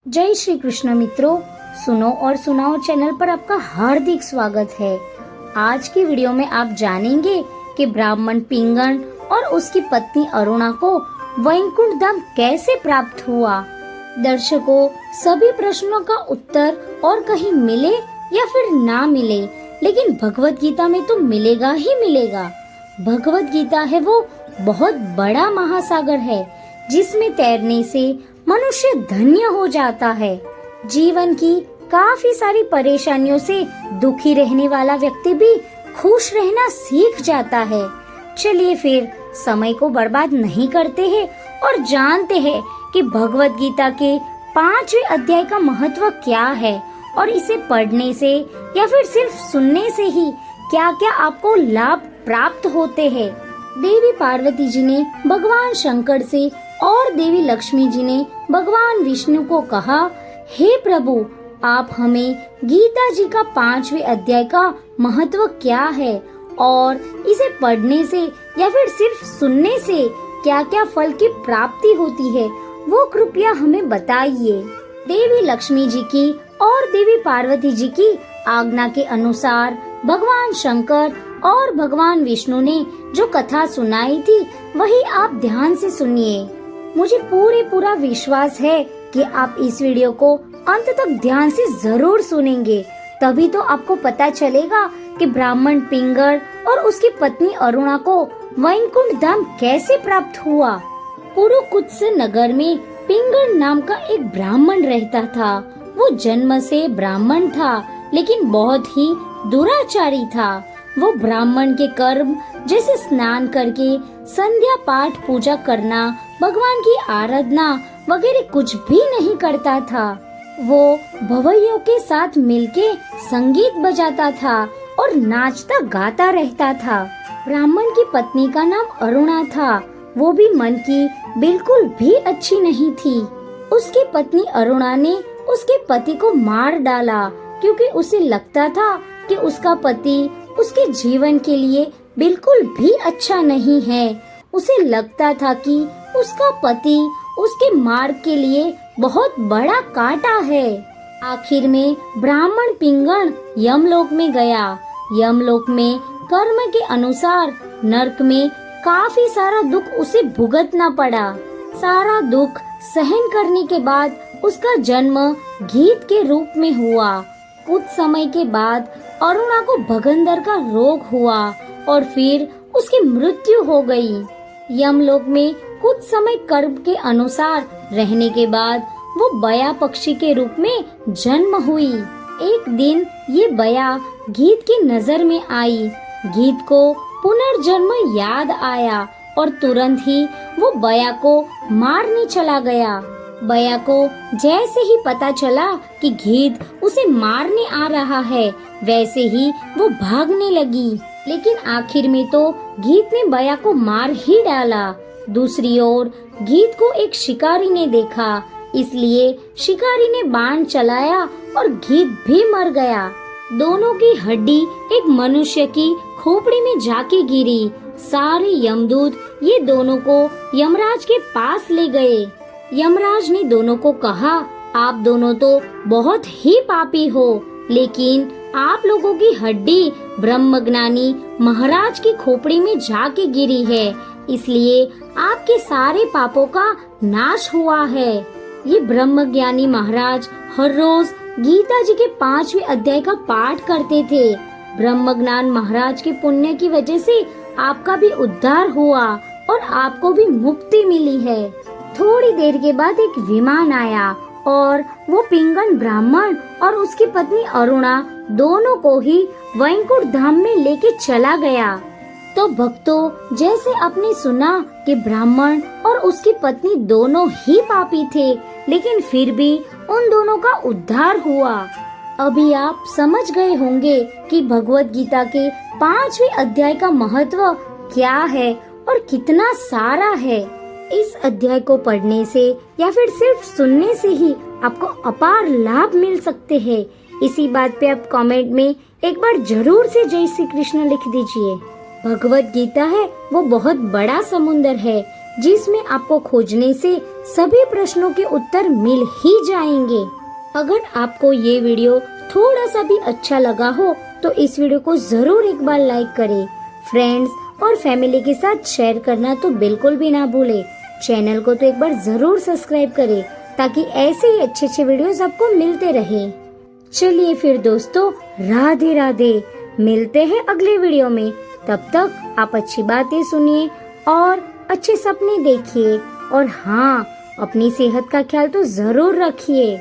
जय श्री कृष्ण मित्रों, सुनो और सुनाओ चैनल पर आपका हार्दिक स्वागत है। आज की वीडियो में आप जानेंगे कि ब्राह्मण पिंगन और उसकी पत्नी अरुणा को वैकुंठ धाम कैसे प्राप्त हुआ। दर्शकों, सभी प्रश्नों का उत्तर और कहीं मिले या फिर ना मिले, लेकिन भगवत गीता में तो मिलेगा ही मिलेगा। भगवत गीता है वो बहुत बड़ा महासागर है जिसमें तैरने से मनुष्य धन्य हो जाता है। जीवन की काफी सारी परेशानियों से दुखी रहने वाला व्यक्ति भी खुश रहना सीख जाता है। चलिए फिर समय को बर्बाद नहीं करते हैं और जानते हैं कि भगवत गीता के 5वें अध्याय का महत्व क्या है और इसे पढ़ने से या फिर सिर्फ सुनने से ही क्या क्या आपको लाभ प्राप्त होते हैं। देवी पार्वती जी ने भगवान शंकर से और देवी लक्ष्मी जी ने भगवान विष्णु को कहा, हे प्रभु, आप हमें गीता जी का 5वें अध्याय का महत्व क्या है और इसे पढ़ने से या फिर सिर्फ सुनने से क्या क्या फल की प्राप्ति होती है वो कृपया हमें बताइए। देवी लक्ष्मी जी की और देवी पार्वती जी की आज्ञा के अनुसार भगवान शंकर और भगवान विष्णु ने जो कथा सुनाई थी वही आप ध्यान से सुनिए। मुझे पूरा विश्वास है कि आप इस वीडियो को अंत तक ध्यान से जरूर सुनेंगे, तभी तो आपको पता चलेगा कि ब्राह्मण पिंगल और उसकी पत्नी अरुणा को वैकुंठ धाम कैसे प्राप्त हुआ। पुरुकुत्स नगर में पिंगल नाम का एक ब्राह्मण रहता था। वो जन्म से ब्राह्मण था लेकिन बहुत ही दुराचारी था। वो ब्राह्मण के कर्म जैसे स्नान करके संध्या पाठ पूजा करना, भगवान की आराधना वगैरह कुछ भी नहीं करता था। वो भवैयों के साथ मिलके संगीत बजाता था और नाचता गाता रहता था। ब्राह्मण की पत्नी का नाम अरुणा था। वो भी मन की बिल्कुल भी अच्छी नहीं थी। उसकी पत्नी अरुणा ने उसके पति को मार डाला क्योंकि उसे लगता था कि उसका पति उसके जीवन के लिए बिल्कुल भी अच्छा नहीं है। उसे लगता था कि उसका पति उसके मार्ग के लिए बहुत बड़ा कांटा है। आखिर में ब्राह्मण पिंगल यमलोक में गया। यमलोक में कर्म के अनुसार नरक में काफी सारा दुख उसे भुगतना पड़ा। सारा दुख सहन करने के बाद उसका जन्म गीत के रूप में हुआ। कुछ समय के बाद अरुणा को भगंदर का रोग हुआ और फिर उसकी मृत्यु हो गई। यमलोक में कुछ समय कर्म के अनुसार रहने के बाद वो बया पक्षी के रूप में जन्म हुई। एक दिन ये बया गीत की नजर में आई। गीत को पुनर्जन्म याद आया और तुरंत ही वो बया को मारने चला गया। बया को जैसे ही पता चला कि गीत उसे मारने आ रहा है, वैसे ही वो भागने लगी, लेकिन आखिर में तो गीत ने बया को मार ही डाला। दूसरी ओर गीत को एक शिकारी ने देखा, इसलिए शिकारी ने बाण चलाया और गीत भी मर गया। दोनों की हड्डी एक मनुष्य की खोपड़ी में जाके गिरी। सारे यमदूत ये दोनों को यमराज के पास ले गए। यमराज ने दोनों को कहा, आप दोनों तो बहुत ही पापी हो, लेकिन आप लोगों की हड्डी ब्रह्मज्ञानी महाराज की खोपड़ी में जाके गिरी है, इसलिए आपके सारे पापों का नाश हुआ है। ये ब्रह्मज्ञानी महाराज हर रोज गीता जी के 5वें अध्याय का पाठ करते थे। ब्रह्मज्ञान महाराज के पुण्य की वजह से आपका भी उद्धार हुआ और आपको भी मुक्ति मिली है। थोड़ी देर के बाद एक विमान आया और वो पिंगल ब्राह्मण और उसकी पत्नी अरुणा दोनों को ही वैकुंठ धाम में लेके चला गया। तो भक्तों, जैसे आपने सुना कि ब्राह्मण और उसकी पत्नी दोनों ही पापी थे, लेकिन फिर भी उन दोनों का उद्धार हुआ। अभी आप समझ गए होंगे कि भगवत गीता के 5वें अध्याय का महत्व क्या है और कितना सारा है। इस अध्याय को पढ़ने से या फिर सिर्फ सुनने से ही आपको अपार लाभ मिल सकते हैं। इसी बात पे आप कमेंट में एक बार जरूर से जय श्री कृष्ण लिख दीजिए। भगवत गीता है वो बहुत बड़ा समुंदर है, जिसमें आपको खोजने से सभी प्रश्नों के उत्तर मिल ही जाएंगे। अगर आपको ये वीडियो थोड़ा सा भी अच्छा लगा हो तो इस वीडियो को जरूर एक बार लाइक करें। फ्रेंड्स और फैमिली के साथ शेयर करना तो बिल्कुल भी ना भूले। चैनल को तो एक बार जरूर सब्सक्राइब करें ताकि ऐसे ही अच्छे वीडियोस आपको मिलते रहे। चलिए फिर दोस्तों, राधे राधे। मिलते हैं अगले वीडियो में। तब तक आप अच्छी बातें सुनिए और अच्छे सपने देखिए और हाँ, अपनी सेहत का ख्याल तो जरूर रखिए।